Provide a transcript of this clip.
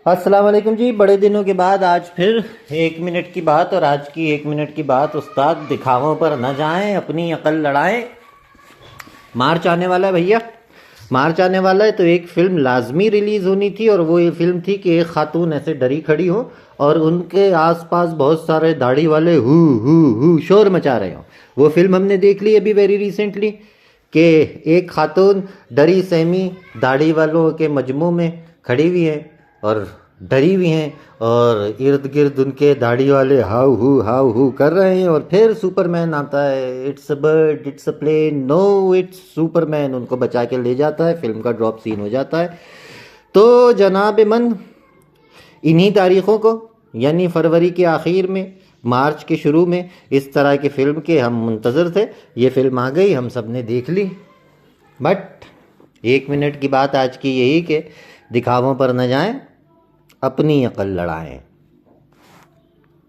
अस्सलाम वालेकुम जी। बड़े दिनों के बाद आज फिर 1 मिनट की बात। और आज की 1 मिनट की बात, उस्ताद दिखावों पर न जाएं, अपनी अकल लड़ाएं। मार्च आने वाला है भैया, मार्च आने वाला है तो एक फ़िल्म लाजमी रिलीज़ होनी थी। और वो ये फ़िल्म थी कि एक खातून ऐसे डरी खड़ी हो और उनके आसपास बहुत सारे दाढ़ी वाले हु शोर मचा रहे हों। वो फिल्म हमने देख ली अभी वेरी रिसेंटली कि एक खातून डरी सहमी दाढ़ी वालों के मजमू में खड़ी हुई है और डरी हुई हैं, और इर्द गिर्द उनके दाढ़ी वाले हाउ हु कर रहे हैं। और फिर सुपरमैन आता है, it's a bird, it's a plane, no it's Superman, उनको बचा के ले जाता है। फिल्म का ड्रॉप सीन हो जाता है। तो जनाब मन, इन्हीं तारीख़ों को यानी फरवरी के आखिर में, मार्च के शुरू में इस तरह की फ़िल्म के हम मुंतज़र थे। ये फ़िल्म आ गई, हम सब ने देख ली। बट 1 मिनट की बात आज की यही कि दिखावों पर न जाएं, अपनी अकल लड़ाएं।